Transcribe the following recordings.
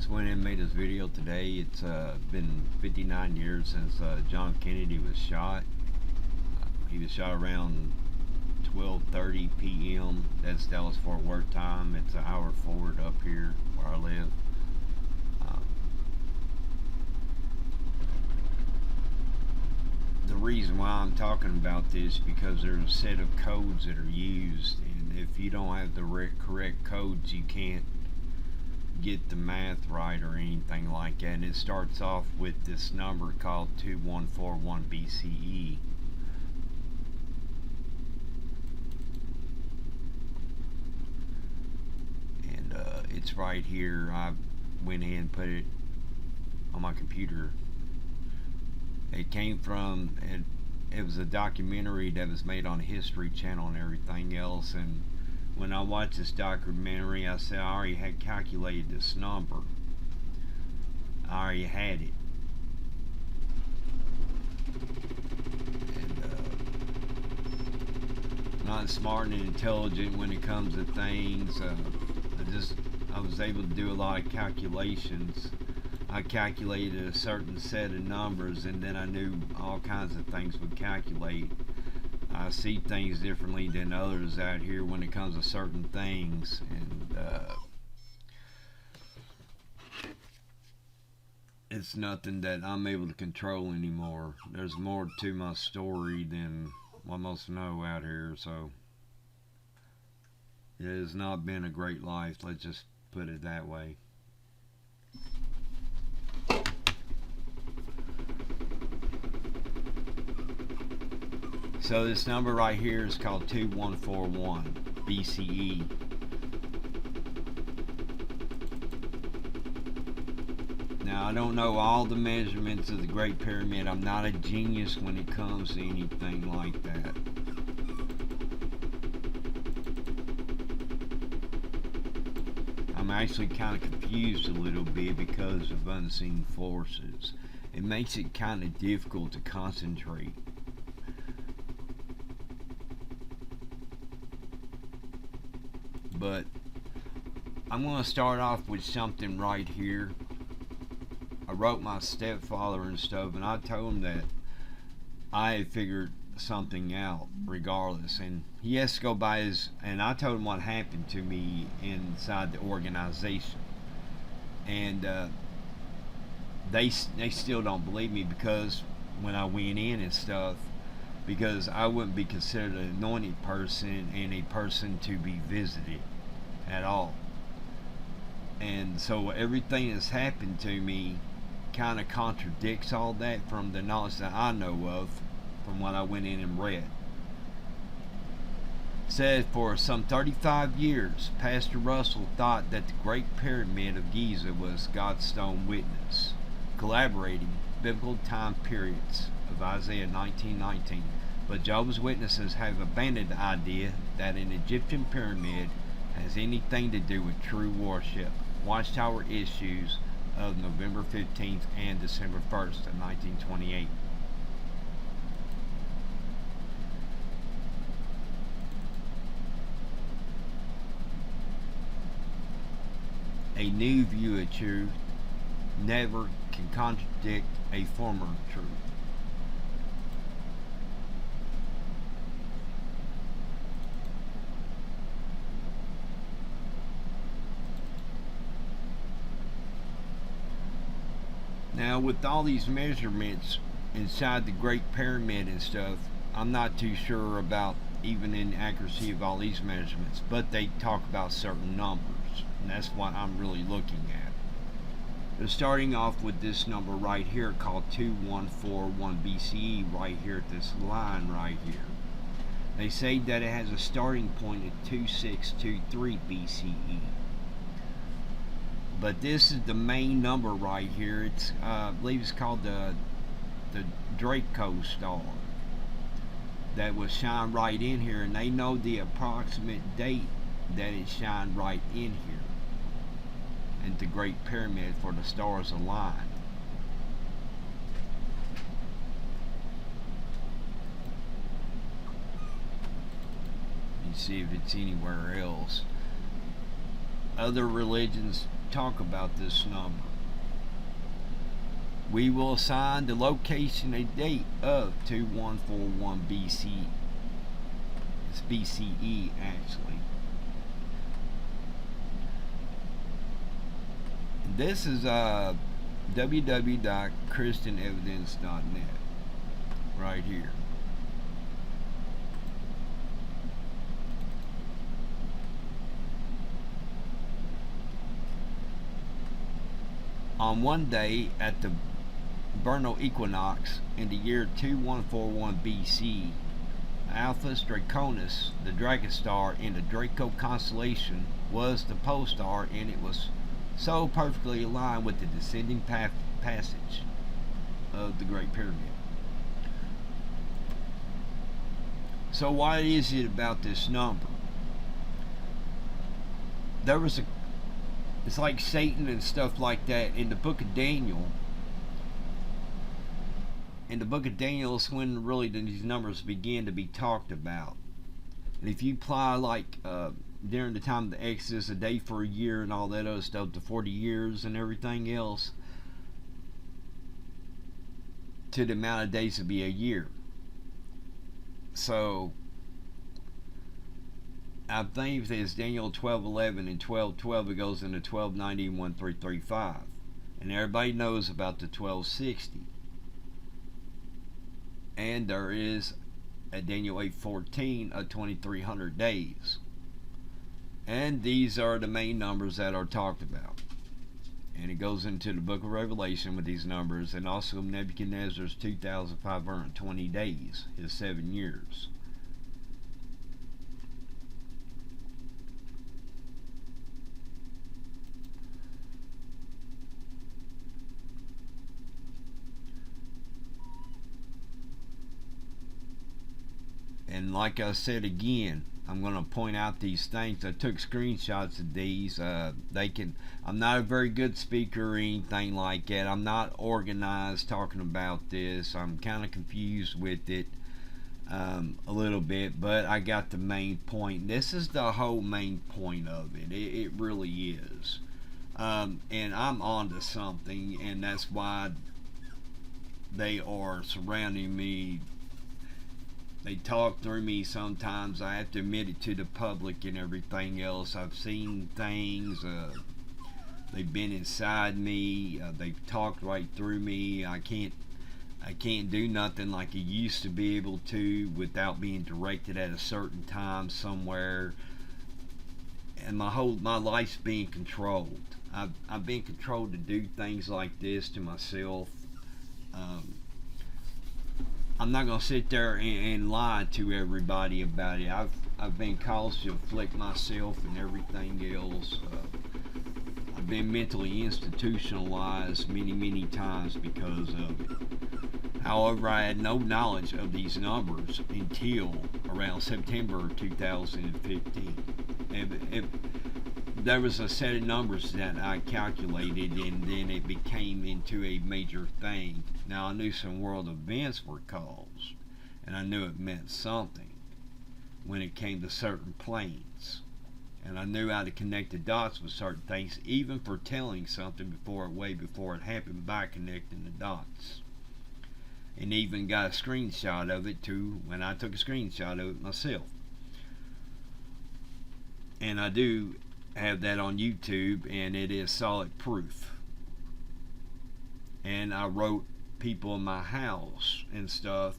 just went and made this video today. It's been 59 years since John Kennedy was shot. He was shot around 12:30 p.m. That's Dallas Fort Worth time. It's an hour forward up here where I live. The reason why I'm talking about this is because there's a set of codes that are used, and if you don't have the correct codes, you can't get the math right or anything like that. And it starts off with this number called 2141 BCE. And it's right here. I went ahead and put it on my computer. It came from, it was a documentary that was made on History Channel and everything else, and when I watched this documentary, I said I already had calculated this number. I already had it. And not smart and intelligent when it comes to things. I was able to do a lot of calculations. I calculated a certain set of numbers, and then I knew all kinds of things would calculate. I see things differently than others out here when it comes to certain things, and it's nothing that I'm able to control anymore. There's more to my story than what most know out here, so it has not been a great life, let's just put it that way. So this number right here is called 2141 BCE. Now I don't know all the measurements of the Great Pyramid. I'm not a genius when it comes to anything like that. I'm actually kind of confused a little bit because of unseen forces. It makes it kind of difficult to concentrate. But I'm going to start off with something right here. I wrote my stepfather and stuff, and I told him that I had figured something out regardless, and he has to go by his, and I told him what happened to me inside the organization, and they still don't believe me, because when I went in and stuff, because I wouldn't be considered an anointed person and a person to be visited at all. And so everything that's happened to me kind of contradicts all that from the knowledge that I know of, from what I went in and read. It said for some 35 years, Pastor Russell thought that the Great Pyramid of Giza was God's stone witness, collaborating biblical time periods of Isaiah 19:19. But Jehovah's Witnesses have abandoned the idea that an Egyptian pyramid has anything to do with true worship. Watchtower issues of November 15th and December 1st of 1928. A new view of truth never can contradict a former truth. Now, with all these measurements inside the Great Pyramid and stuff, I'm not too sure about even the accuracy of all these measurements, but they talk about certain numbers, and that's what I'm really looking at. They're starting off with this number right here called 2141 BCE right here at this line right here. They say that it has a starting point at 2623 BCE. But this is the main number right here. It's I believe it's called the Draco star that was shined right in here, and they know the approximate date that it shined right in here in the Great Pyramid for the stars aligned. You see if it's anywhere else. Other religions talk about this number. We will assign the location and date of 2141 BC. It's BCE actually. This is www.christianevidence.net right here. On one day at the vernal equinox in the year 2141 BC, Alpha Draconis, the Dragon star in the Draco constellation, was the pole star, and it was so perfectly aligned with the descending passage of the Great Pyramid. So what is it about this number? There was it's like Satan and stuff like that in the book of Daniel. In the book of Daniel is when really these numbers begin to be talked about. And if you apply like during the time of the Exodus, a day for a year and all that other stuff, to 40 years and everything else, to the amount of days to be a year. So I think it's Daniel 12:11 and 12:12. It goes into 12:90 and 1335, and everybody knows about the 1260. And there is at Daniel 8:14 a 2300 days. And these are the main numbers that are talked about. And it goes into the book of Revelation with these numbers, and also Nebuchadnezzar's 2,520 days, his 7 years. And like I said again, I'm going to point out these things. I took screenshots of these. I'm not a very good speaker or anything like that. I'm not organized talking about this. I'm kind of confused with it a little bit, but I got the main point. This is the whole main point of it. It really is. And I'm onto something, and that's why they are surrounding me. They talk through me sometimes. I have to admit it to the public and everything else. I've seen things. They've been inside me. They've talked right through me. I can't do nothing like I used to be able to without being directed at a certain time somewhere. And my life's being controlled. I've been controlled to do things like this to myself. I'm not gonna sit there and lie to everybody about it. I've been caused to afflict myself and everything else. I've been mentally institutionalized many times because of it. However, I had no knowledge of these numbers until around September 2015. There was a set of numbers that I calculated, and then it became into a major thing. Now, I knew some world events were caused, and I knew it meant something when it came to certain planes. And I knew how to connect the dots with certain things, even foretelling something way before it happened by connecting the dots. And even got a screenshot of it too, when I took a screenshot of it myself. And I do have that on YouTube, and it is solid proof. And I wrote people in my house and stuff,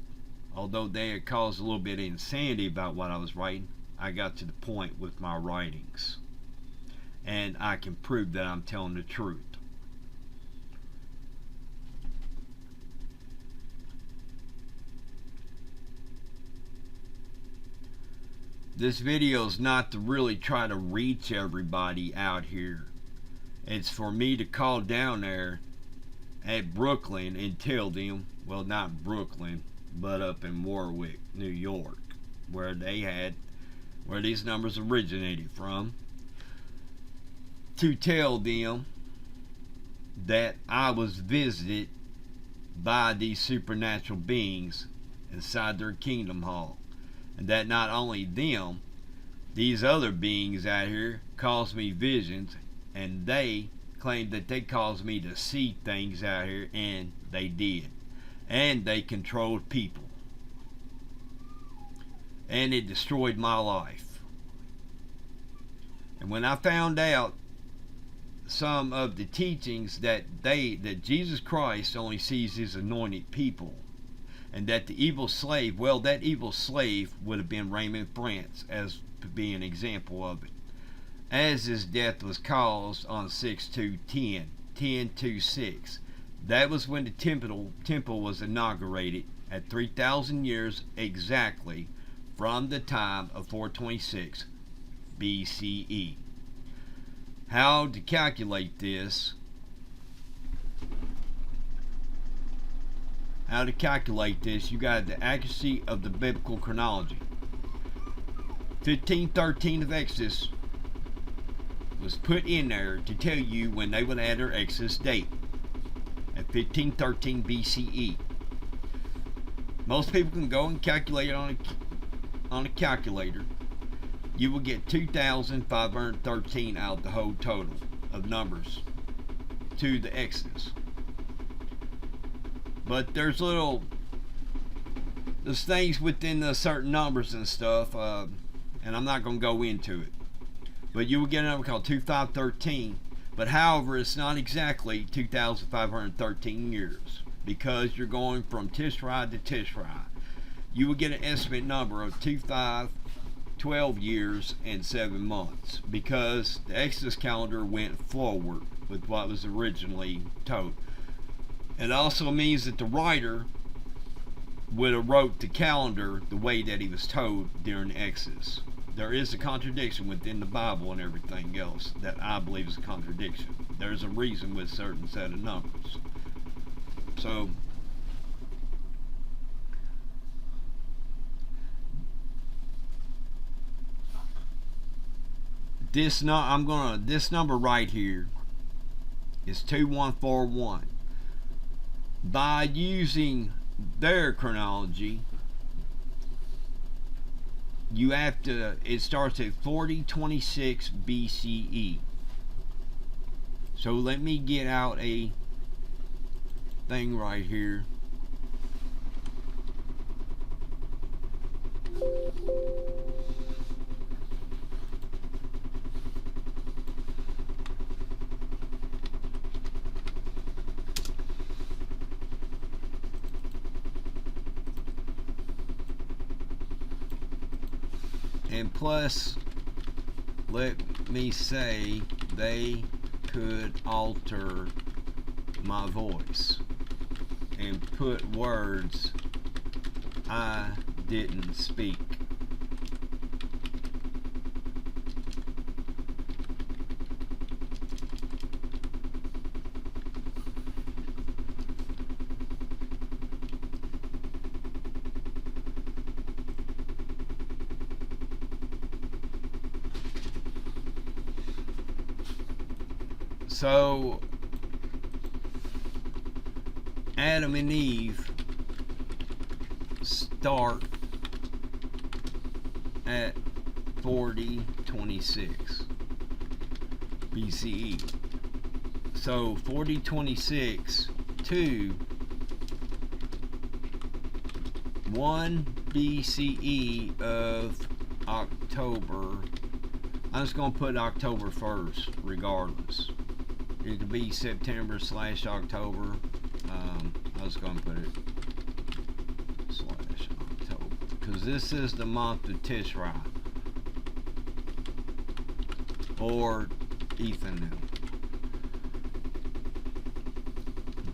although they had caused a little bit of insanity about what I was writing. I got to the point with my writings, and I can prove that I'm telling the truth. This video is not to really try to reach everybody out here. It's for me to call down there at Brooklyn and tell them, well, not Brooklyn, but up in Warwick, New York, where these numbers originated from, to tell them that I was visited by these supernatural beings inside their kingdom hall. And that not only them, these other beings out here caused me visions, and they claimed that they caused me to see things out here, and they did. And they controlled people. And it destroyed my life. And when I found out some of the teachings that Jesus Christ only sees his anointed people, and that the evil slave, well, that evil slave would have been Raymond France, as to be an example of it, as his death was caused on 6/2/10, 10/26. That was when the temple was inaugurated at 3,000 years exactly from the time of 426 BCE. How to calculate this? You got the accuracy of the biblical chronology. 1513 of Exodus was put in there to tell you when they would add their Exodus date at 1513 BCE. Most people can go and calculate it on a calculator. You will get 2,513 out of the whole total of numbers to the Exodus. But there's things within the certain numbers and stuff, and I'm not going to go into it. But you will get a number called 2513. But however, it's not exactly 2,513 years, because you're going from Tishrei to Tishrei. You will get an estimate number of 12 years and 7 months, because the Exodus calendar went forward with what was originally told. It also means that the writer would have wrote the calendar the way that he was told during the Exodus. There is a contradiction within the Bible and everything else that I believe is a contradiction. There's a reason with a certain set of numbers. So this number right here is 2141. By using their chronology, you have to, it starts at 4026 BCE. So let me get out a thing right here. And plus, let me say, they could alter my voice and put words I didn't speak. So Adam and Eve start at 4026 BCE. So 4026 to 1 BCE of October. I'm just going to put October 1st regardless. It could be September/October. I was going to put it /October because this is the month of Tishrei or Ethanol.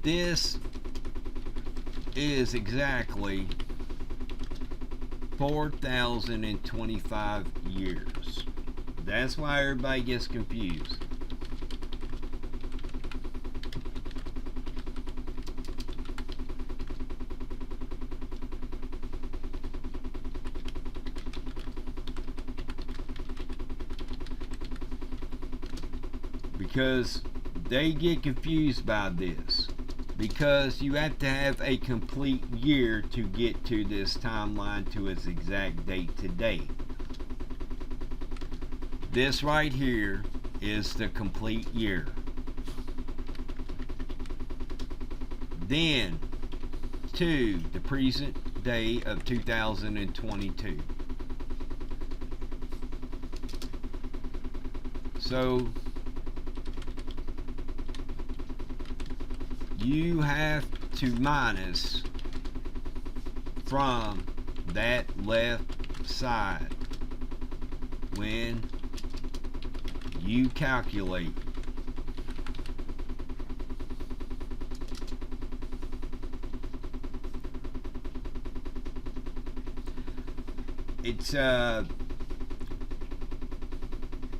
This is exactly 4,025 years. That's why everybody gets confused. Because they get confused by this, because you have to have a complete year to get to this timeline to its exact date today. This right here is the complete year. then to the present day of 2022. So you have to minus from that left side when you calculate. It's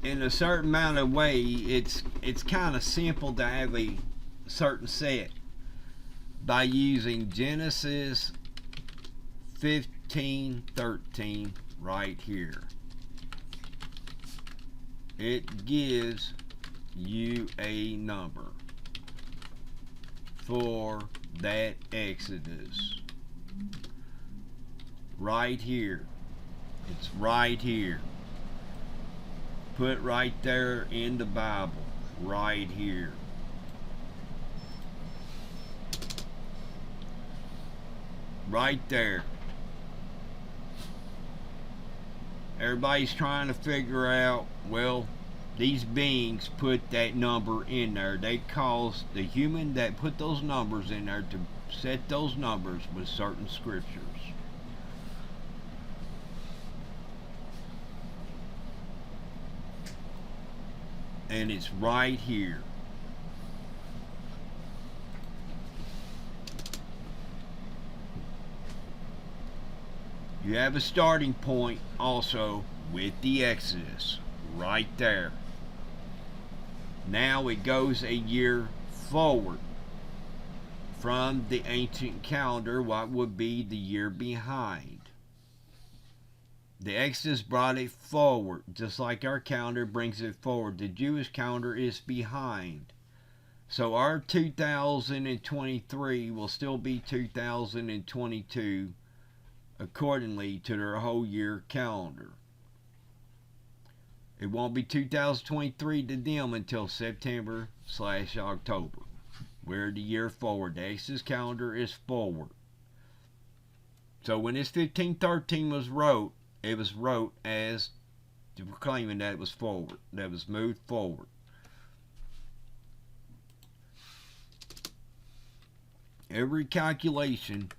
in a certain amount of way, it's kind of simple to have a certain set by using Genesis 15:13 right here. It gives you a number for that Exodus right here. It's right here. Put right there in the Bible, right here. Right there. Everybody's trying to figure out, well, these beings put that number in there. They caused the human that put those numbers in there to set those numbers with certain scriptures. And it's right here. You have a starting point also with the Exodus right there. Now it goes a year forward from the ancient calendar, what would be the year behind. The Exodus brought it forward, just like our calendar brings it forward. The Jewish calendar is behind. So our 2023 will still be 2022 accordingly to their whole year calendar. It won't be 2023 to them until September/October. We're the year forward. The Exodus calendar is forward. So when this 1513 was wrote, it was wrote as proclaiming that it was forward, that it was moved forward. Every calculation,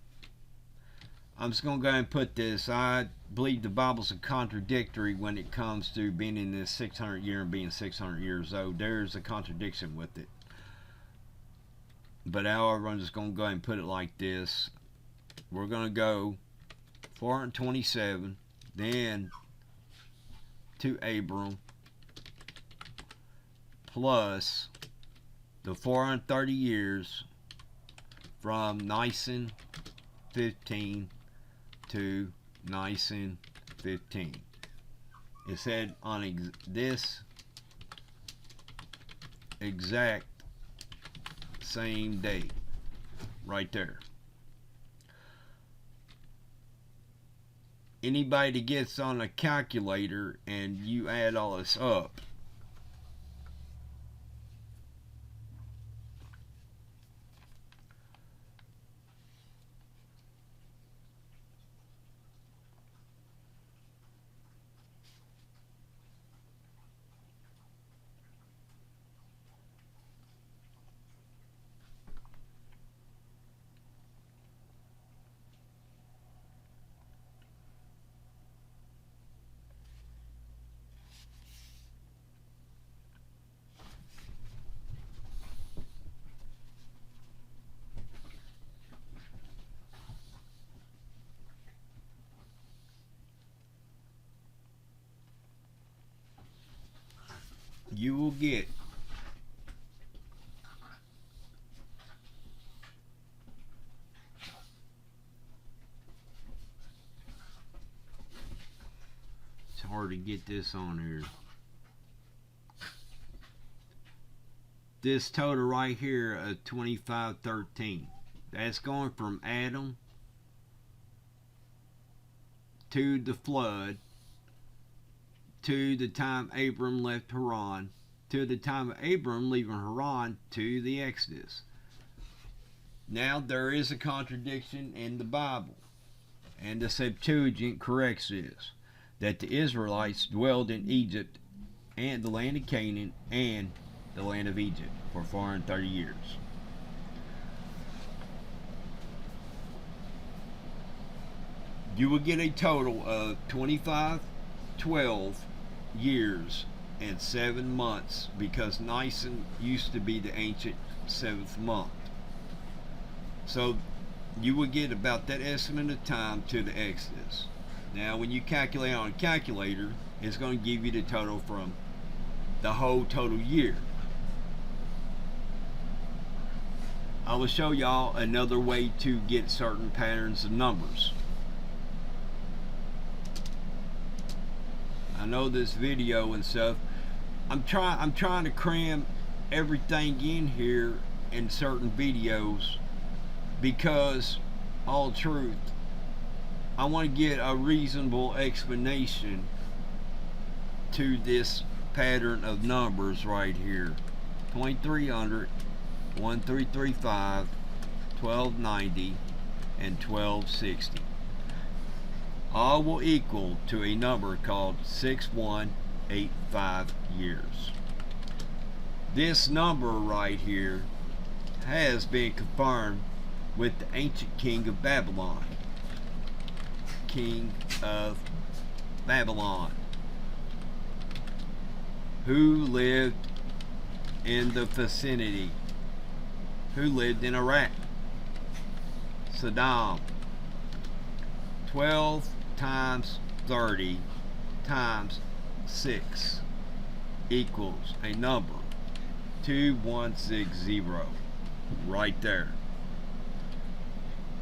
I'm just going to go ahead and put this. I believe the Bible's contradictory when it comes to being in this 600 year and being 600 years old. There's a contradiction with it. But however, I'm just going to go ahead and put it like this. We're going to go 427, then to Abram, plus the 430 years from Nisan 15 to Nisan 15. It said on this exact same date right there. Anybody that gets on a calculator and you add all this up, you will get it's hard to get this on here. This total right here of 2513. That's going from Adam to the flood, to the time Abram left Haran, to the time of Abram leaving Haran to the Exodus. Now there is a contradiction in the Bible, and the Septuagint corrects this, that the Israelites dwelled in Egypt and the land of Canaan and the land of Egypt for 430 years. You will get a total of 12 years and 7 months, because Nisan used to be the ancient 7th month. So you will get about that estimate of time to the Exodus. Now when you calculate on a calculator, it's going to give you the total from the whole total year. I will show y'all another way to get certain patterns of numbers. I know this video and stuff, I'm trying to cram everything in here in certain videos, because all truth, I want to get a reasonable explanation to this pattern of numbers right here. 2300, 1335, 1290, and 1260. All will equal to a number called 6185 years. This number right here has been confirmed with the ancient king of Babylon. King of Babylon, who lived in the vicinity, who lived in Iraq. Saddam. 12 times 30 times 6 equals a number 2160, right there.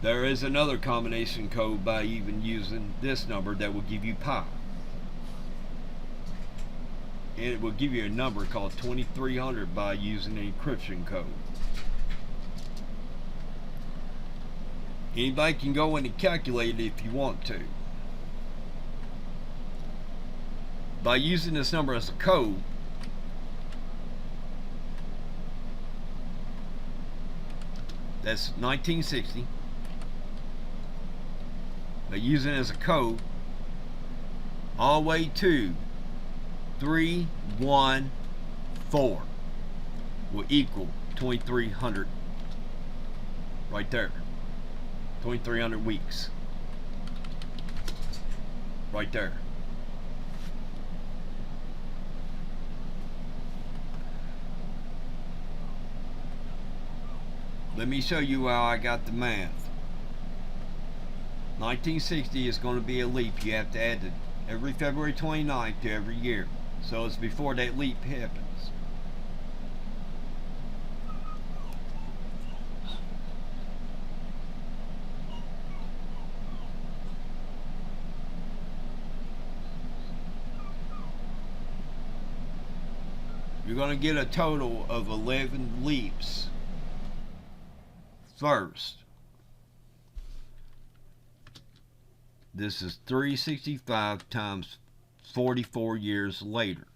There is another combination code by even using this number that will give you pi. And it will give you a number called 2300 by using an encryption code. Anybody can go in and calculate it if you want to. By using this number as a code, that's 1960. By using it as a code, all the way to 314 will equal 2300. Right there. 2300 weeks. Right there. Let me show you how I got the math. 1960 is going to be a leap. You have to add it every February 29th to every year. So it's before that leap happens. You're going to get a total of 11 leaps first. This is 365 times 44 years later.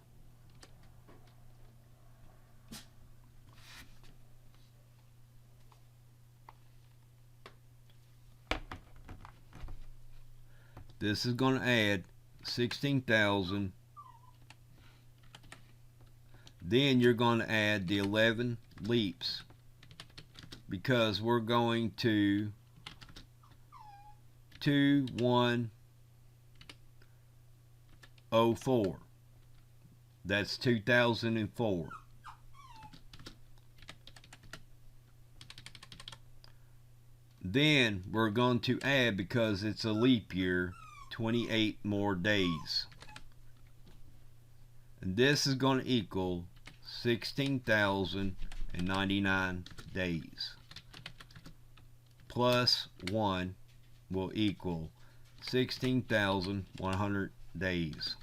This is going to add 16,000. Then you're going to add the 11 leaps, because we're going to 2104. That's 2004. Then we're going to add, because it's a leap year, 28 more days. And this is going to equal 16,099 days. Plus 1 will equal 16,100 days.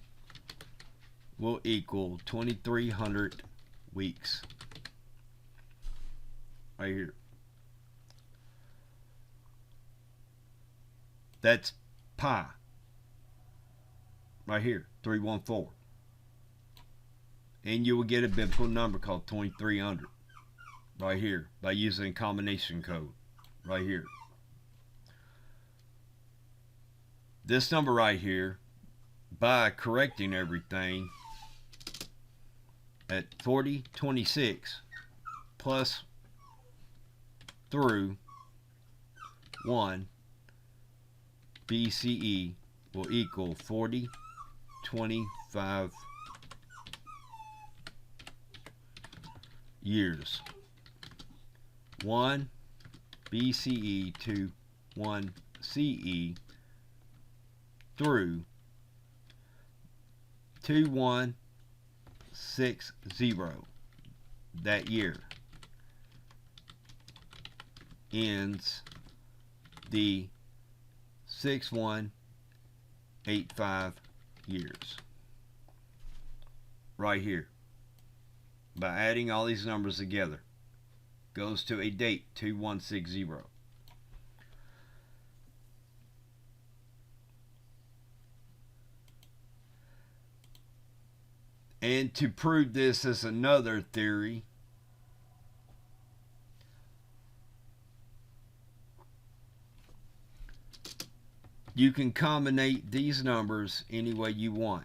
Will equal 2,300 weeks. Right here. That's pi. Right here, 314. And you will get a biblical number called 2,300 right here by using a combination code. right here. This number right here, by correcting everything at 4026 plus through 1 BCE will equal 4025 years. 1 BCE to 1 CE through 2160, that year ends the 6185 years right here. By adding all these numbers together goes to a date 2160. And to prove this is another theory, you can combine these numbers any way you want.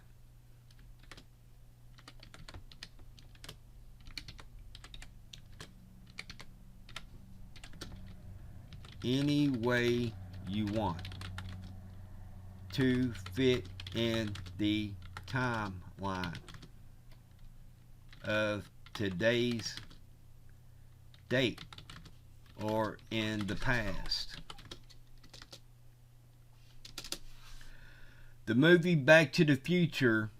Any way you want to fit in the timeline of today's date or in the past. The movie Back to the Future,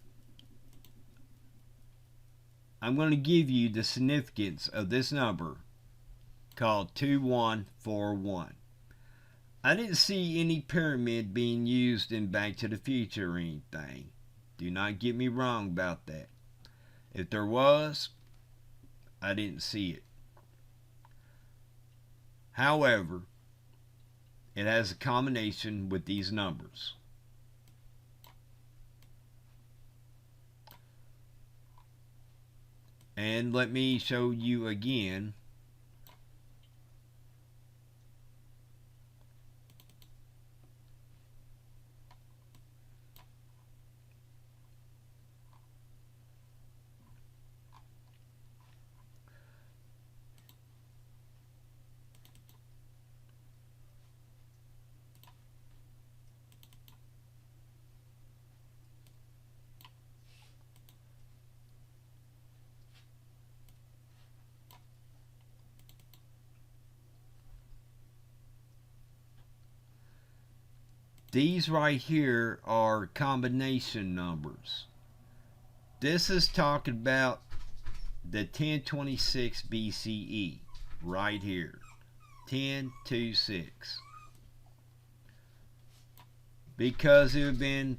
I'm going to give you the significance of this number called 2141. I didn't see any pyramid being used in Back to the Future or anything. Do not get me wrong about that. If there was, I didn't see it. However, it has a combination with these numbers. And let me show you again. These right here are combination numbers. This is talking about the 1026 BCE right here. 1026. Because it would have been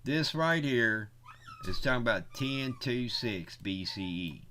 this right here is talking about 1026 BCE.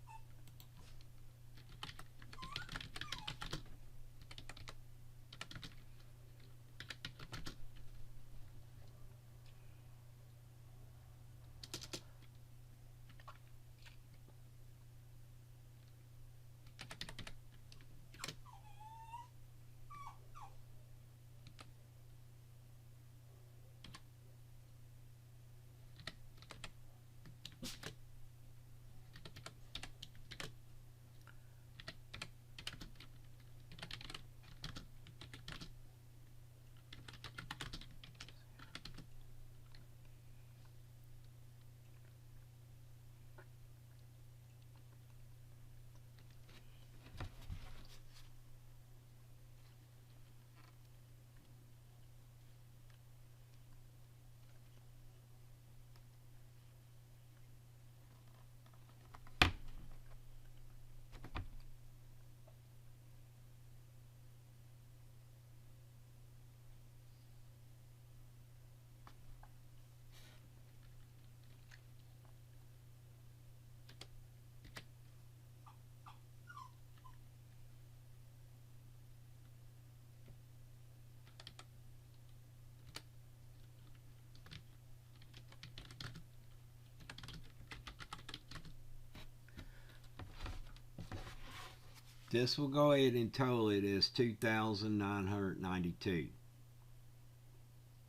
This will go ahead and total it as 2,992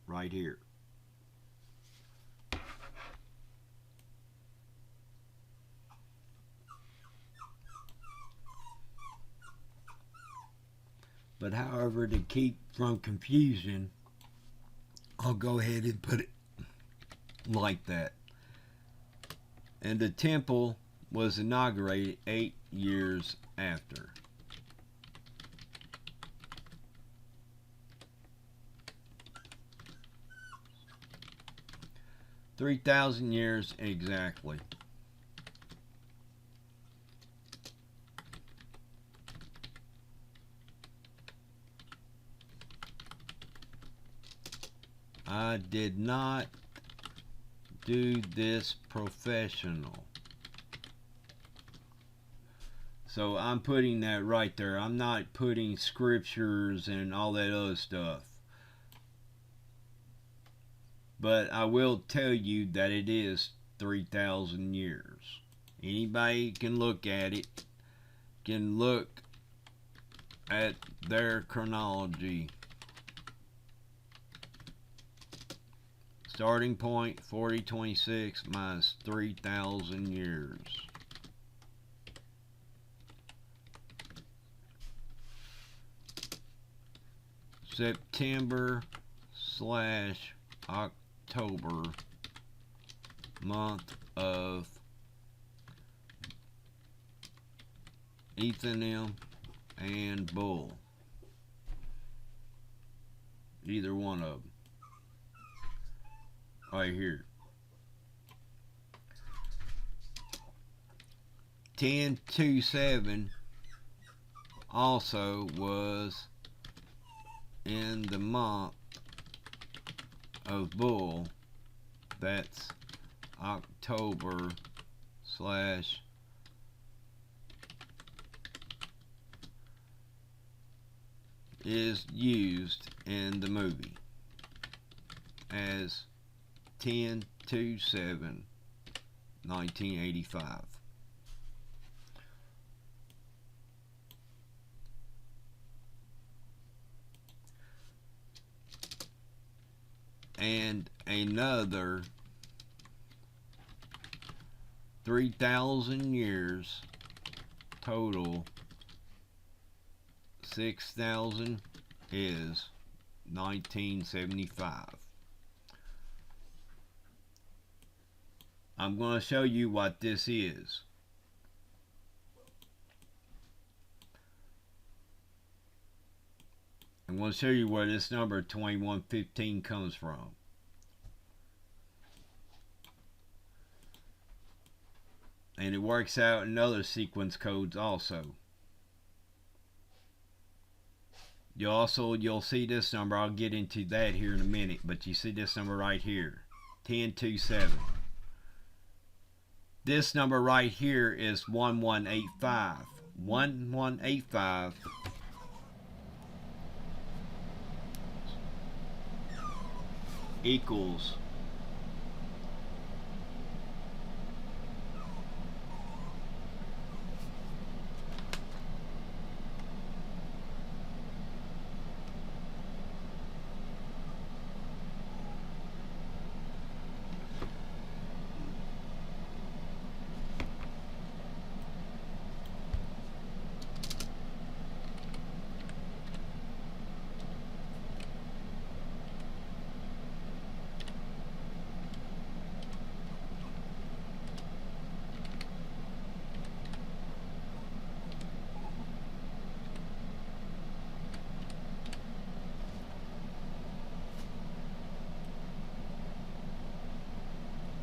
right here. But however, to keep from confusion, I'll go ahead and put it like that. And the temple was inaugurated 8 years after. $3,000 years exactly. I did not do this professional. So I'm putting that right there. I'm not putting scriptures and all that other stuff. But I will tell you that it is 3,000 years. Anybody can look at it, can look at their chronology. Starting point 4026 minus 3,000 years. September / October, month of Ethanim and Bull. Either one of them. Right here. 1027 also was in the month of Bull. That's October / is used in the movie as 10/27/1985. And another 3,000 years total. 6,000 is 1975. I'm going to show you what this is. I'm going to show you where this number 2115 comes from. And it works out in other sequence codes also. You'll see this number. I'll get into that here in a minute, but you see this number right here, 1027. This number right here is 1185. 1185 equals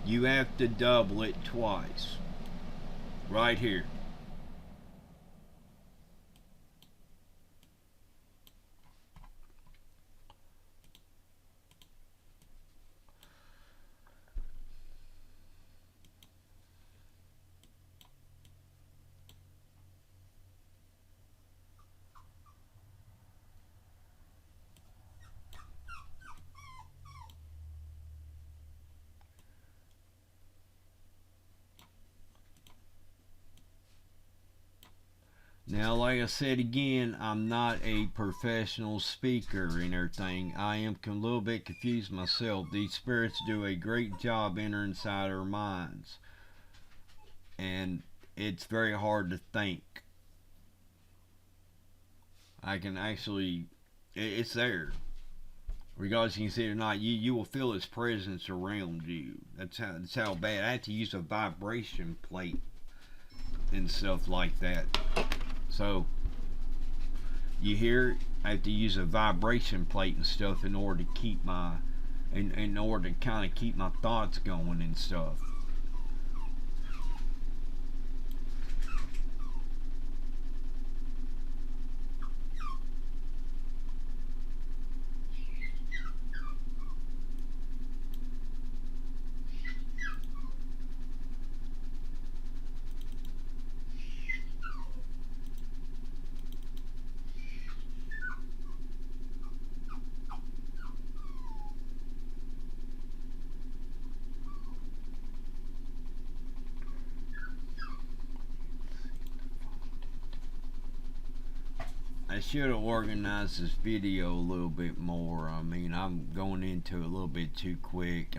you have to double it twice. Right here. Now, like I said again, I'm not a professional speaker and everything. I am a little bit confused myself. These spirits do a great job entering inside our minds, and it's very hard to think. I can actually, it's there. Regardless, you can see it or not, you will feel its presence around you. That's how bad. I had to use a vibration plate and stuff like that. So you hear, I have to use a vibration plate and stuff in order to keep in order to kind of keep my thoughts going and stuff. I should have organized this video a little bit more. I mean, I'm going into it a little bit too quick.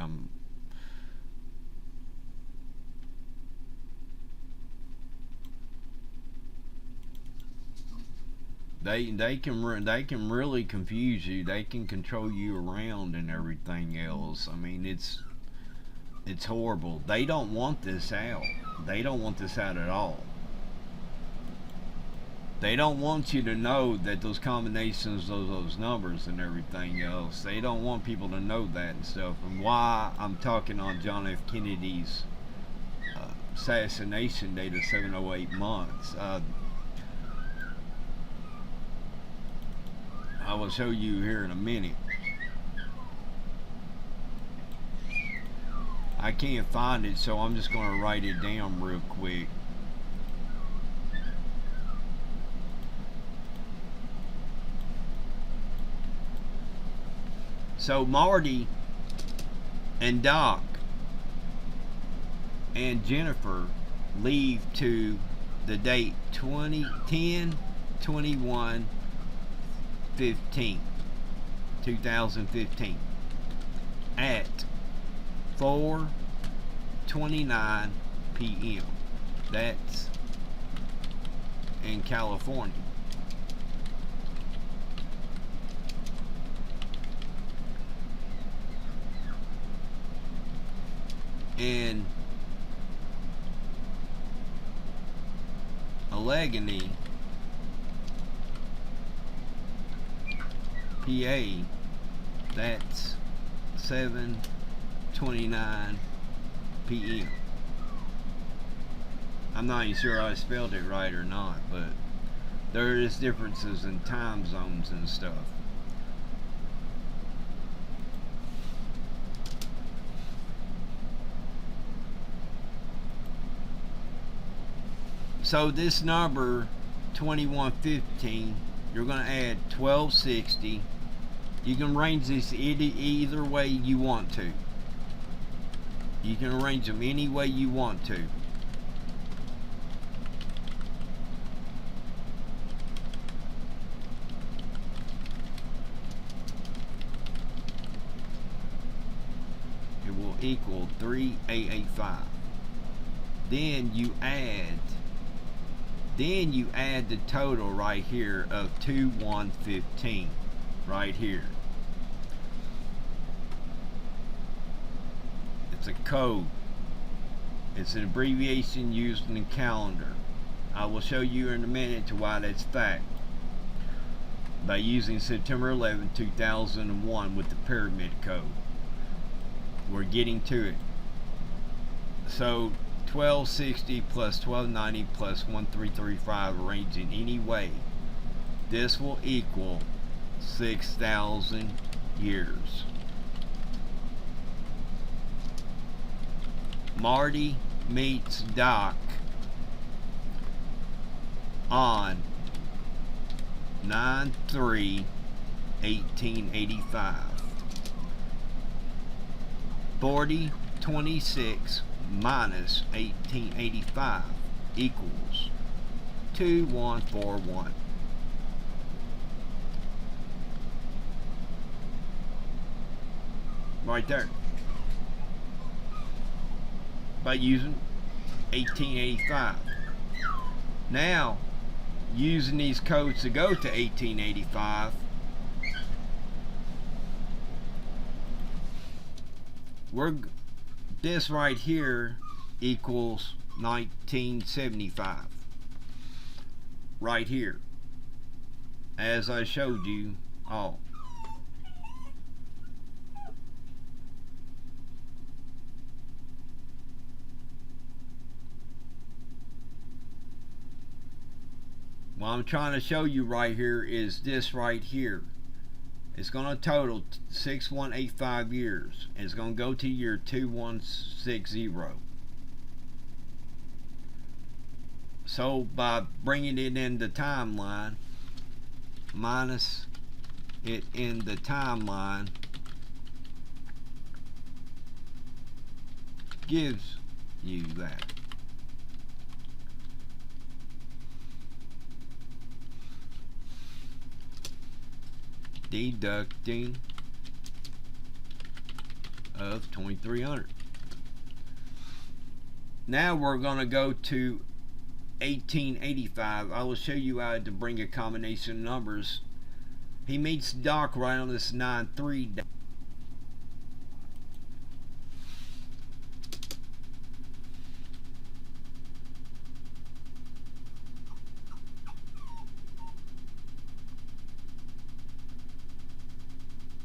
They can really confuse you. They can control you around and everything else. I mean, it's horrible. They don't want this out. They don't want this out at all. They don't want you to know that those combinations, those numbers and everything else. They don't want people to know that and stuff. And why I'm talking on John F. Kennedy's assassination date of 708 months. I will show you here in a minute. I can't find it, so I'm just going to write it down real quick. So Marty and Doc and Jennifer leave to the date 10/21/15 2015 at 4:29 p.m. That's in California. In Allegheny, PA, that's 7:29 p.m. I'm not even sure I spelled it right or not, but there is differences in time zones and stuff. So this number 2115, you're going to add 1260. You can arrange this either way you want to. You can arrange them any way you want to. It will equal 3885. Then you add the total right here of 2115 right here. It's a code. It's an abbreviation used in the calendar. I will show you in a minute to why that's fact. By using September 11, 2001 with the pyramid code. We're getting to it. So 1260 plus 1290 plus 1335 arranged in any way, this will equal 6,000 years. Marty meets Doc on 9/3/1885. 4026 minus 1885 equals 2141. Right there. By using 1885. Now, using these codes to go to 1885, this right here equals 1975. Right here, as I showed you all. What I'm trying to show you right here is this right here. It's going to total 6185 years. And it's going to go to year 2160. So by bringing it in the timeline, minus it in the timeline, gives you that. Deducting of 2300. Now we're going to go to 1885. I will show you how to bring a combination of numbers. He meets Doc right on this 9-3.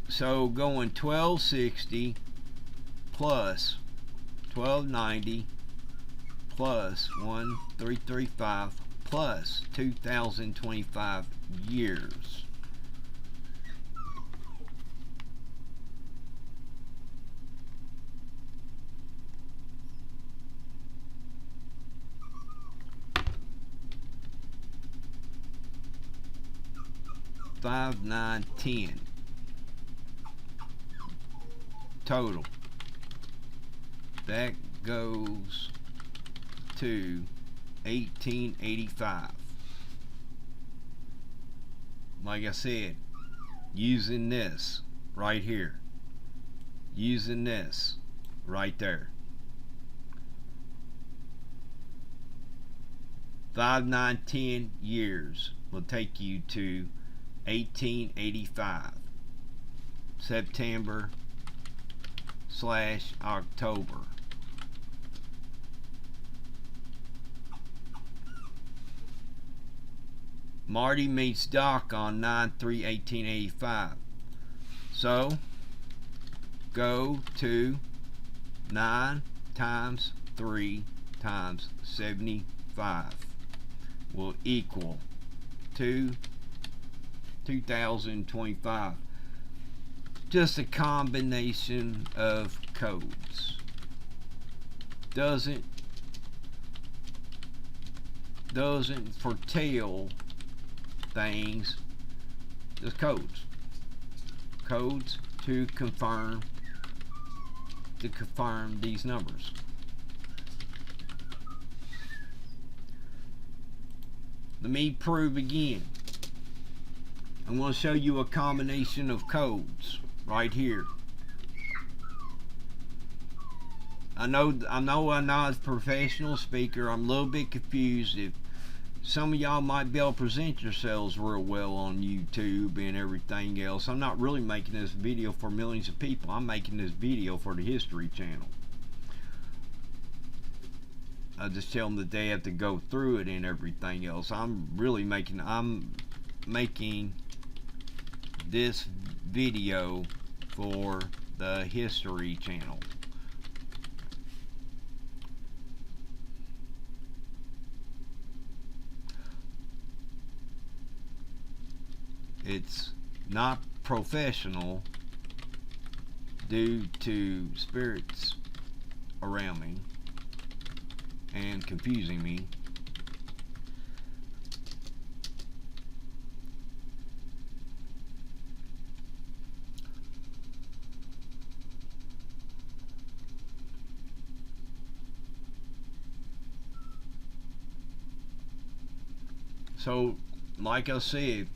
So going 1260 plus 1290 plus 1335 plus 2025 years. Five, 9, 10 total. That goes to 1885. Like I said, using this right here, using this right there. 5, 9, 10 years will take you to 1885. September / October. Marty meets Doc on 9/3/1885. So go to 9 times 3 times 75 will equal 2025. Just a combination of codes. Doesn't foretell things. Just codes. Codes to confirm these numbers. Let me prove again. I'm going to show you a combination of codes right here. I know I'm not a professional speaker. I'm a little bit confused. If some of y'all might be able to present yourselves real well on YouTube and everything else, I'm not really making this video for millions of people. I'm making this video for the History Channel. I just tell them that they have to go through it and everything else. I'm making this video for the History Channel. It's not professional due to spirits around me and confusing me. So, like I said,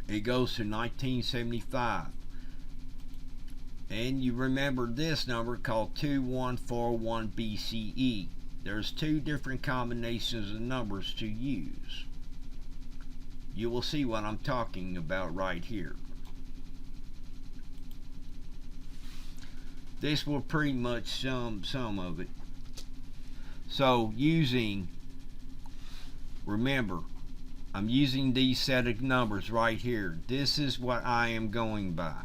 it goes to 1975. And you remember this number called 2141 BCE. There's two different combinations of numbers to use. You will see what I'm talking about right here. This will pretty much sum some of it. So remember, I'm using these set of numbers right here. This is what I am going by.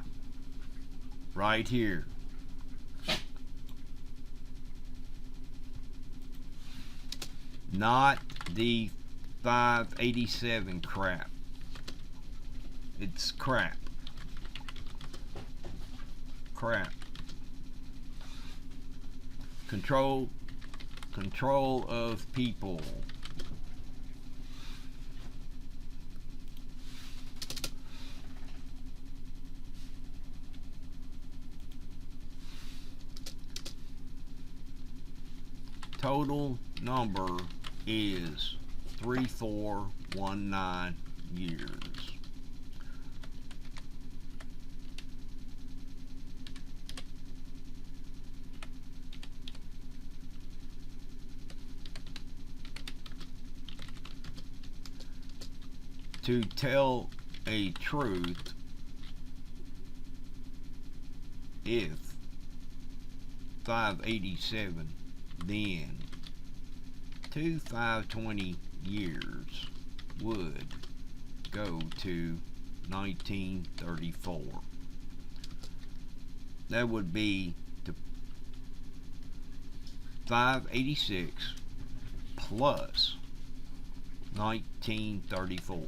Right here. Not the 587 crap. It's crap. Crap. Control of people. Total number is 3419 years. To tell a truth, if 587, then 520 years would go to 1934. That would be 586 plus 1934.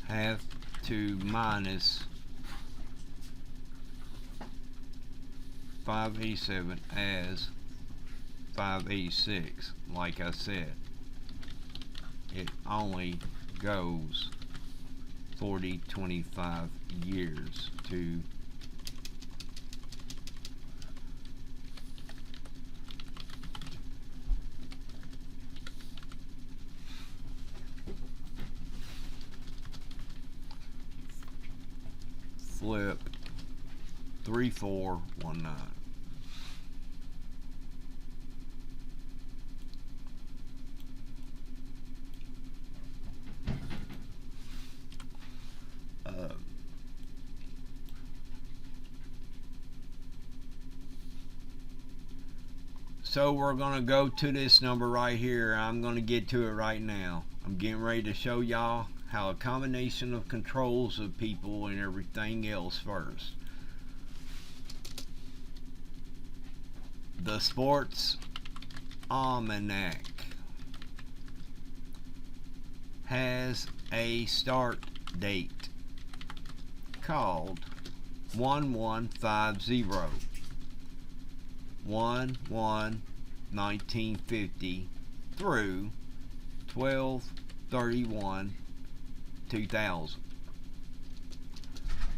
Have to minus 587 as 586. Like I said, it only goes 25 years to flip 3419. So we're going to go to this number right here. I'm going to get to it right now. I'm getting ready to show y'all how a combination of controls of people and everything else first. The Sports Almanac has a start date called 1150 1/1/1950 through 12/31/2000.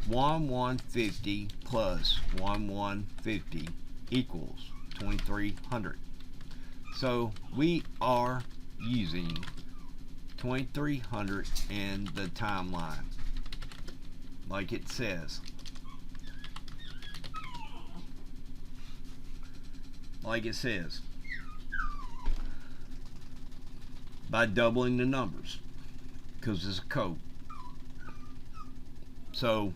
1150 plus 1150 equals 2300. So we are using 2300 in the timeline, like it says. Like it says, by doubling the numbers, because it's a code. So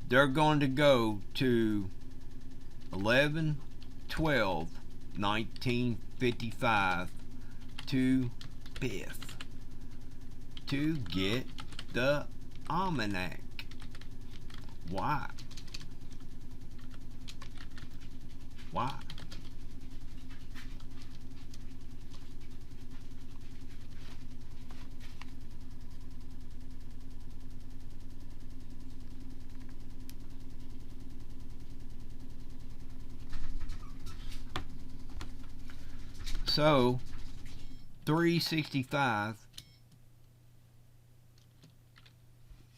they're going to go to 11/12/1955 to Biff to get the almanac. Why? Why? So 365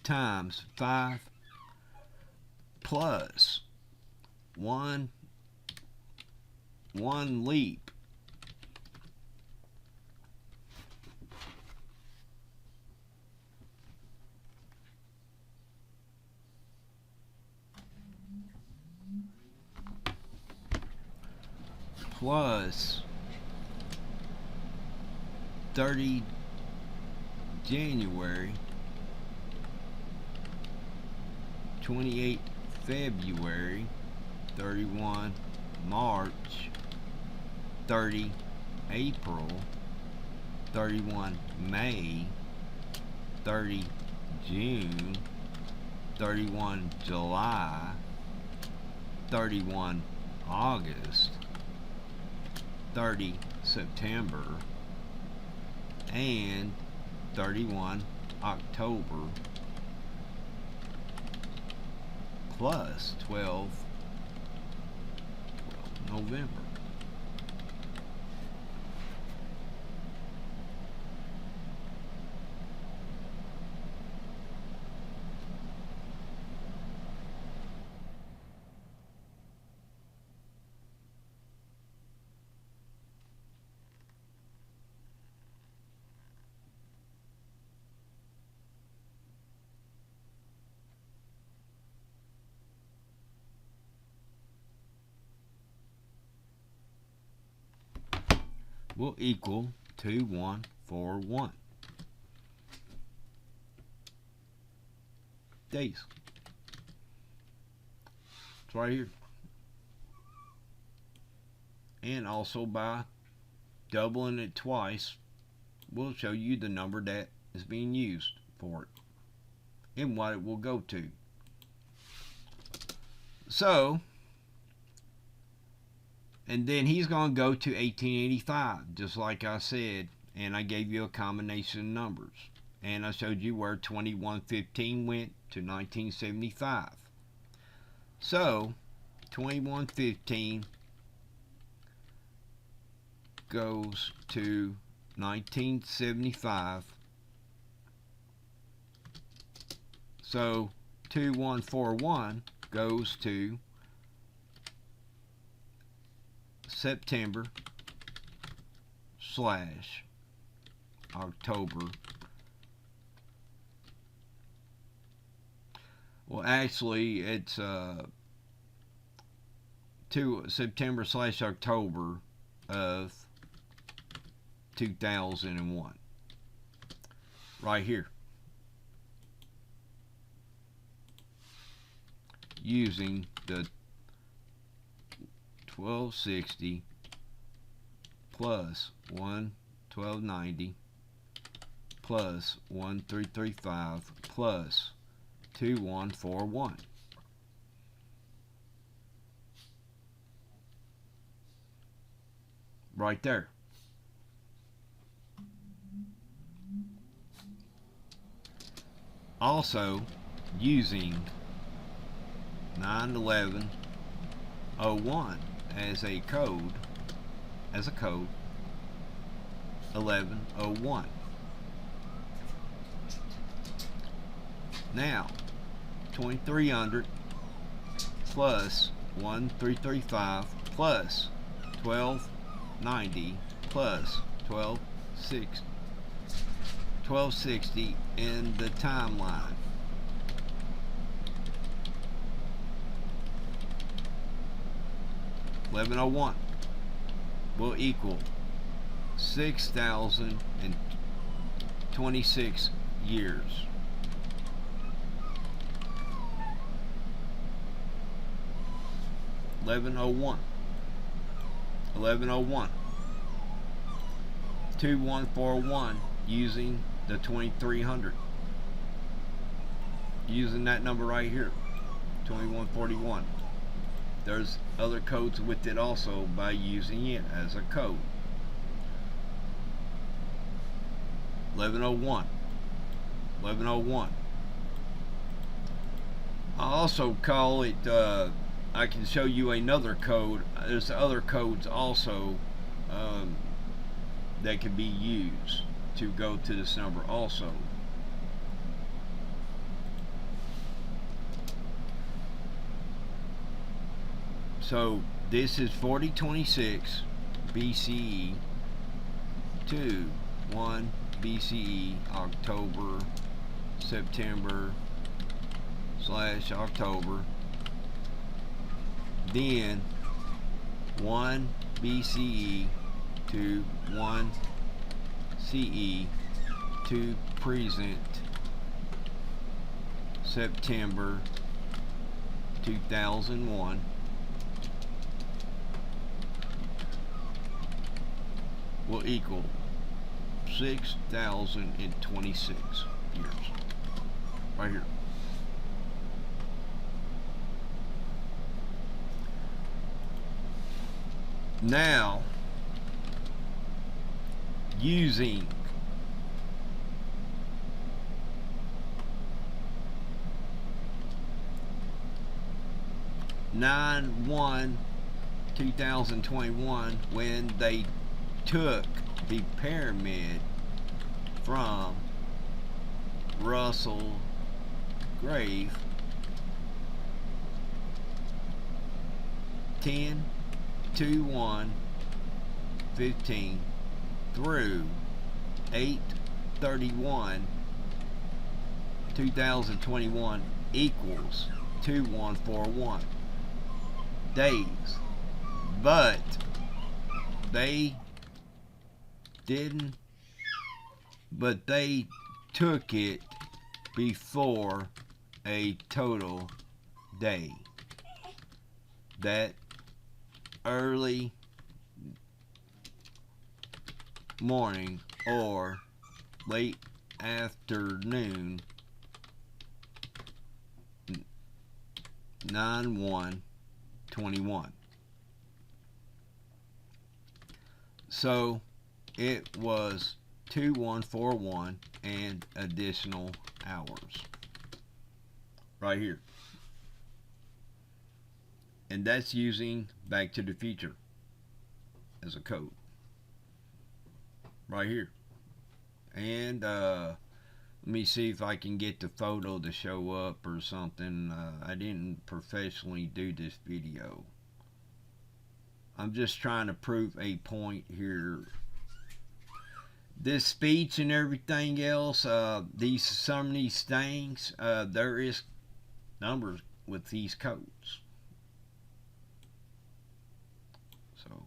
times 5 plus 1 leap plus 30 January, 28 February, 31 March, 30 April, 31 May, 30 June, 31 July, 31 August, 30 September, and 31 October, plus 12 November. Will equal 2141 days. It's right here. And also by doubling it twice, we'll show you the number that is being used for it and what it will go to. So, and then he's going to go to 1885, just like I said, and I gave you a combination of numbers. And I showed you where 2115 went to 1975. So, 2115 goes to 1975. So, 2141 goes to September / October. Well, actually, it's to September / October of 2001. Right here. Using the 1260 plus 1290 plus 1335 plus 2141. Right there. Also using 9/11/01 as a code 1101. Now 2300 plus 1335 plus 1290 plus 1260 in the timeline. $11.01 will equal 6,026 years. $11.01 2141 using the 2300, using that number right here, 2141. There's other codes with it also by using it as a code. 1101. I also call it, I can show you another code. There's other codes also that can be used to go to this number also. So this is 4026 BCE to 1 BCE October, September / October, then 1 BCE to 1 CE to present September 2001 will equal 6,026 years. Right here. Now, using (9/1/2021), when they took the pyramid from Russell grave, 10/2/1/15 through 8/31/2021 equals 2141 days. But they didn't, but they took it before a total day. That early morning or late afternoon, 9/1/21. So it was 2141 and additional hours right here. And that's using Back to the Future as a code right here. And let me see if I can get the photo to show up or something. I didn't professionally do this video. I'm just trying to prove a point here. This speech and everything else, some of these things, there is numbers with these codes. So,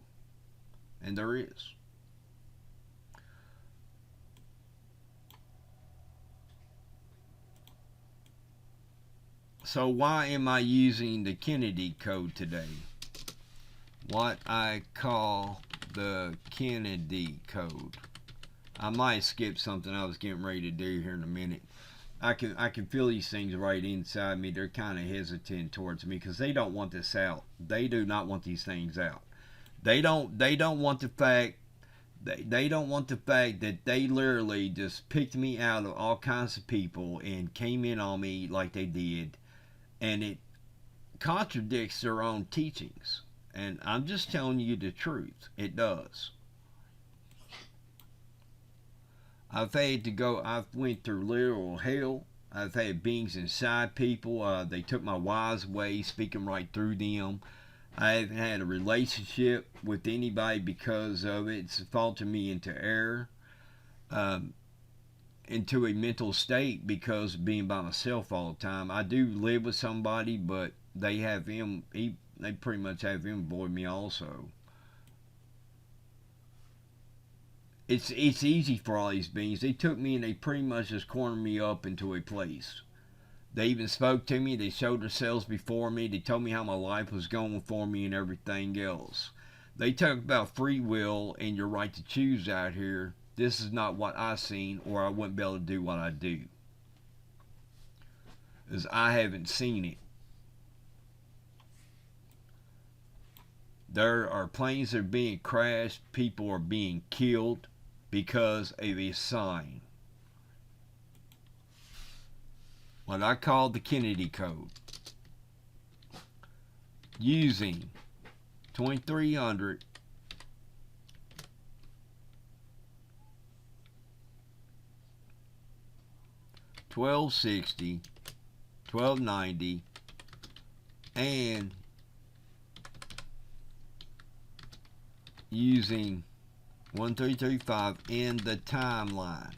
and there is. So why am I using the Kennedy code today? What I call the Kennedy code. I might skip something I was getting ready to do here in a minute. I can feel these things right inside me. They're kind of hesitant towards me because they don't want this out. They do not want these things out. They don't want the fact they don't want the fact that they literally just picked me out of all kinds of people and came in on me like they did, and it contradicts their own teachings. And I'm just telling you the truth. It does. I've went through literal hell. I've had beings inside people. They took my wise ways, speaking right through them. I haven't had a relationship with anybody because of it. It's faulted me into error, into a mental state because of being by myself all the time. I do live with somebody, but they pretty much have employed me also. It's easy for all these beings. They took me and they pretty much just cornered me up into a place. They even spoke to me. They showed themselves before me. They told me how my life was going for me and everything else. They talk about free will and your right to choose out here. This is not what I seen, or I wouldn't be able to do what I do. Because I haven't seen it. There are planes that are being crashed. People are being killed because of a sign. What I call the Kennedy Code. Using 2300 1260 1290 and using 1335 in the timeline.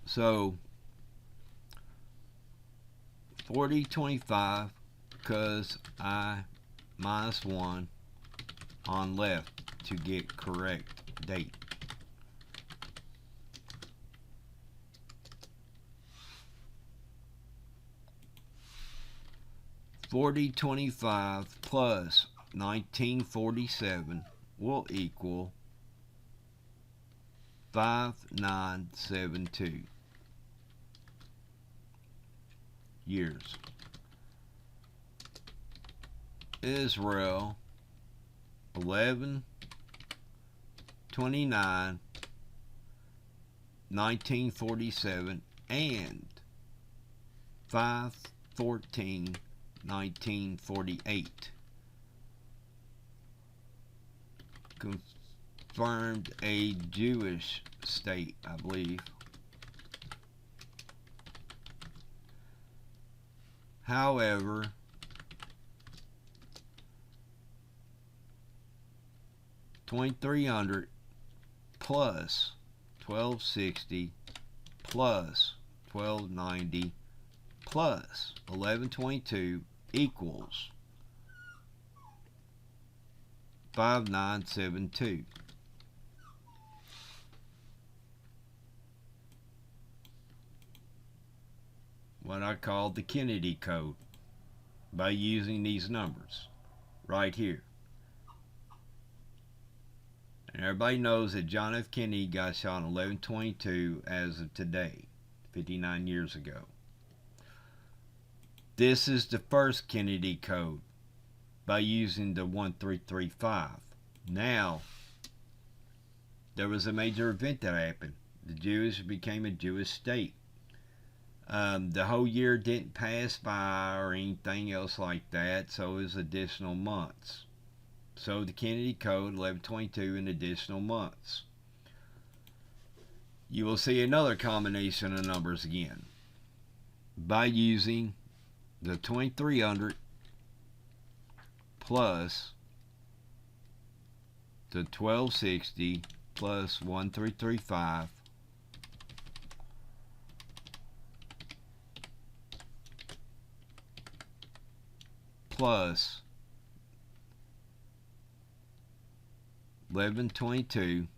So 4025, because I minus 1 on left to get correct date. $40.25 plus 1947 will equal 5972 years. Israel 11/29 1947 and 5/14 1948 confirmed a Jewish state, I believe. However, $2,300 plus 1260 plus 1290 plus 1122 equals 5972. What I call the Kennedy Code, by using these numbers right here. And everybody knows that John F. Kennedy got shot on 11/22 as of today, 59 years ago. This is the first Kennedy Code, by using the 1335. Now, there was a major event that happened. The Jews became a Jewish state. The whole year didn't pass by or anything else like that, so it was additional months. So the Kennedy Code 11/22 in additional months. You will see another combination of numbers again by using the 2300 plus the 1260 plus 1335 plus 1122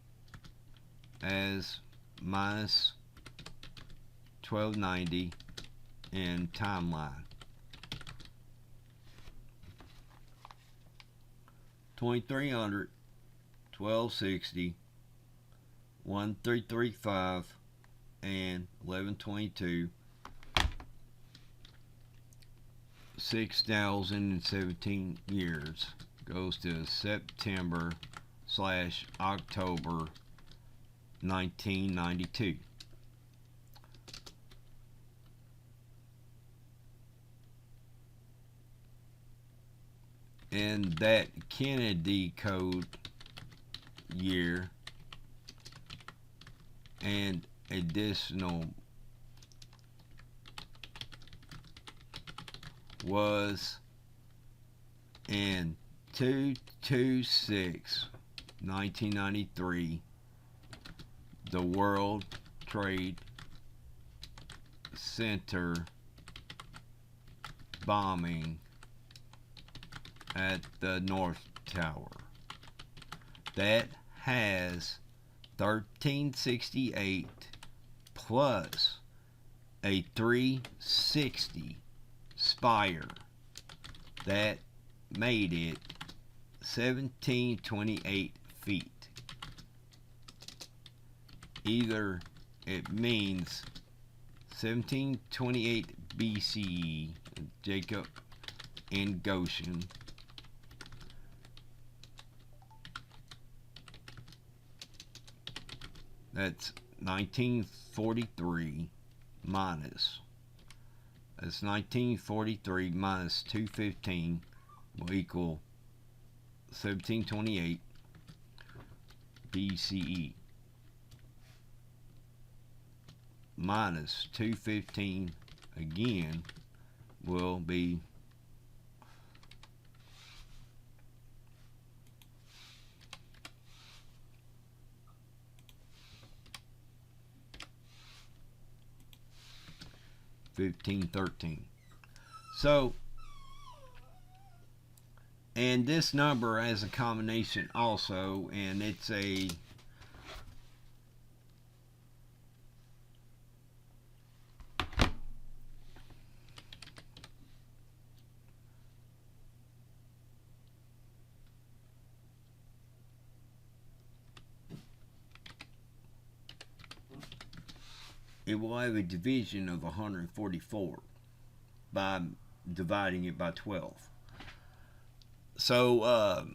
as minus 1290 in timeline. 2300, 1260, 1335, and 1122. 6,017 years goes to September/October 1992. In that Kennedy Code year, and additional was in 2/26/1993, the World Trade Center bombing at the North Tower. That has 1368 plus a 360 spire. That made it 1728 feet. Either it means 1728 BCE, Jacob and Goshen, That's 1943 minus. That's 1943 minus 215 will equal 1728 BCE minus 215 again will be 1513. So, and this number has a combination also, and it's a it will have a division of 144 by dividing it by 12. So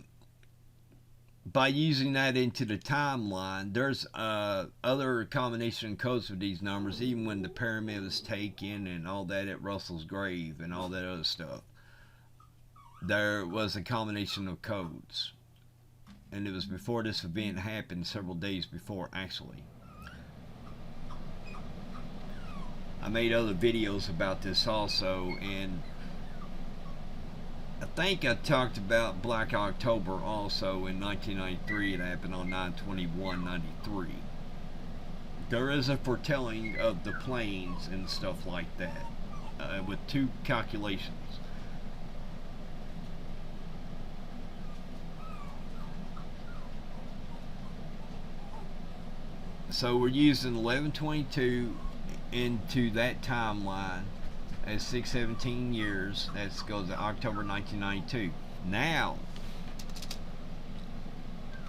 by using that into the timeline, there's other combination codes for these numbers, even when the pyramid was taken and all that at Russell's grave and all that other stuff. There was a combination of codes, and it was before this event happened, several days before actually. I made other videos about this also, and I think I talked about Black October also in 1993. It happened on 9/21/93. There is a foretelling of the planes and stuff like that with two calculations. So we're using 1122 into that timeline as 617 years. That goes to October 1992. Now,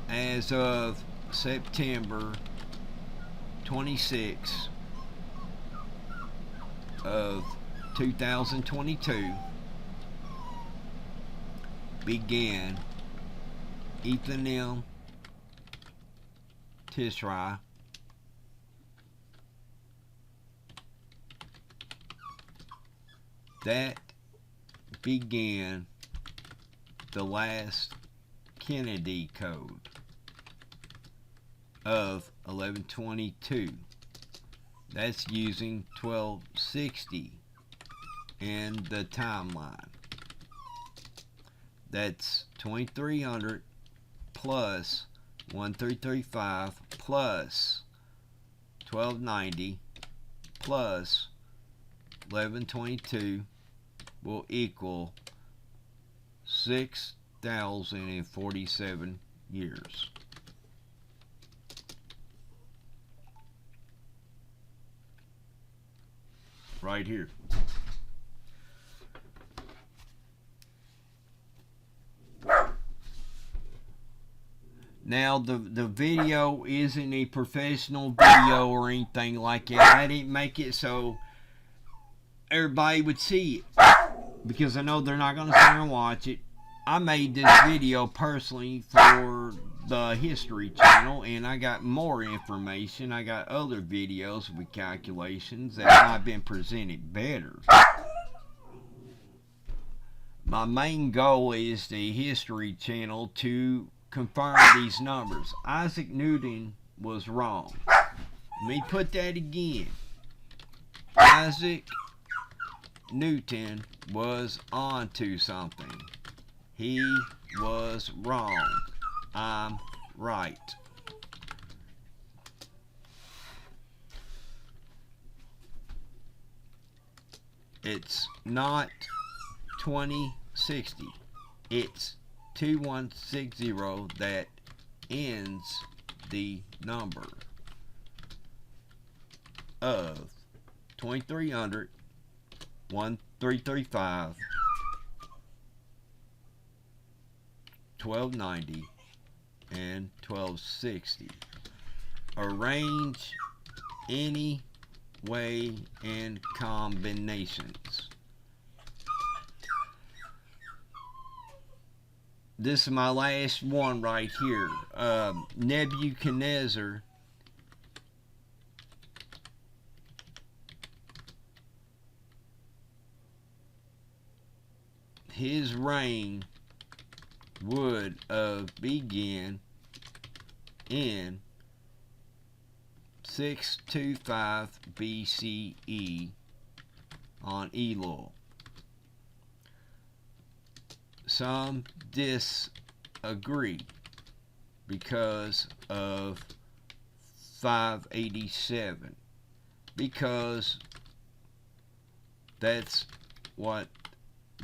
as of September 26 of 2022, began Ethanim Tishrei, that began the last Kennedy Code of 1122. That's using 1260 in the timeline. That's 2300 plus 1335 plus 1290 plus 1122 will equal 6,047 years. Right here. Now the video isn't a professional video or anything like that. I didn't make it so everybody would see it, because I know they're not going to sit and watch it. I made this video personally for the History Channel, and I got more information. I got other videos with calculations that might have been presented better. My main goal is the History Channel to confirm these numbers. Isaac Newton was wrong. Let me put that again. Isaac Newton was onto something. He was wrong. I'm right. It's not 2060. It's 2160 that ends the number of 2300, 1335, 1290, and 1260. Arrange any way and combinations. This is my last one right here. Nebuchadnezzar his reign would begin in 625 BCE on Elul. Some disagree because of 587, because that's what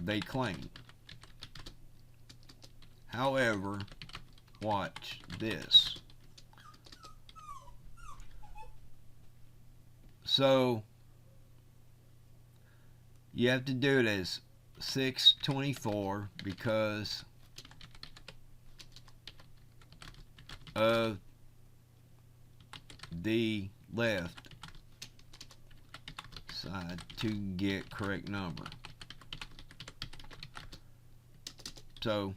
they claim. However, watch this. So you have to do it as 624 because of the left side to get correct number. So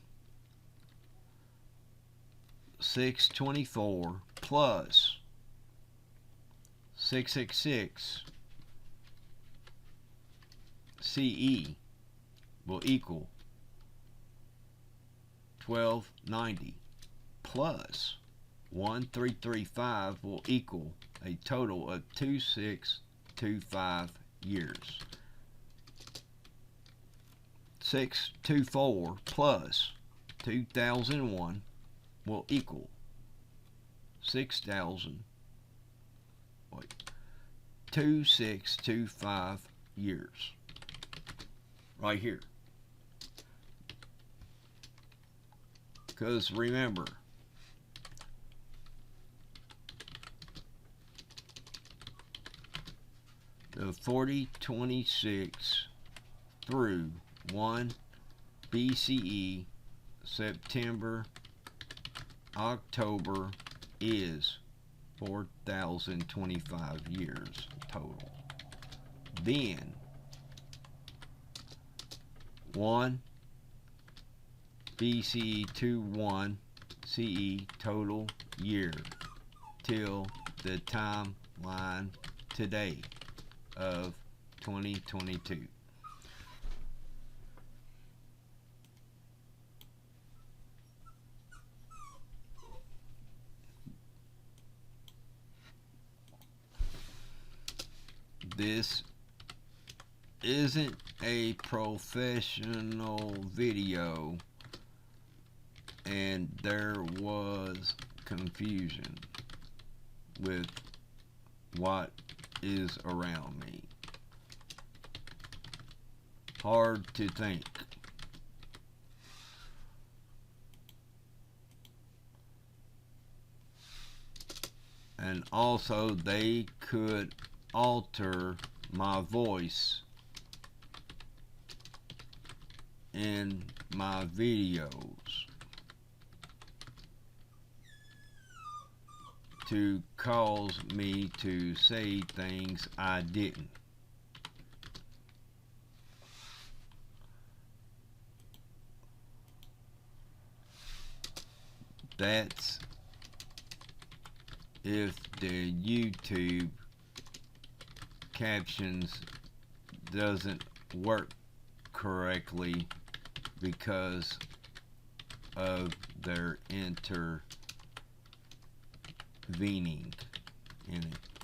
624 plus 666 CE will equal 1290 plus 1335 will equal a total of 2625 years. 624 plus 2001 will equal 2625 years. Right here. Because remember, the 4026 through 1 BCE, September, October is 4,025 years total. Then 1 BCE to 1 CE total year till the timeline today of 2022. This isn't a professional video, and there was confusion with what is around me. Hard to think. And also they could alter my voice in my videos to cause me to say things I didn't. That's if the YouTube captions doesn't work correctly because of their intervening in it.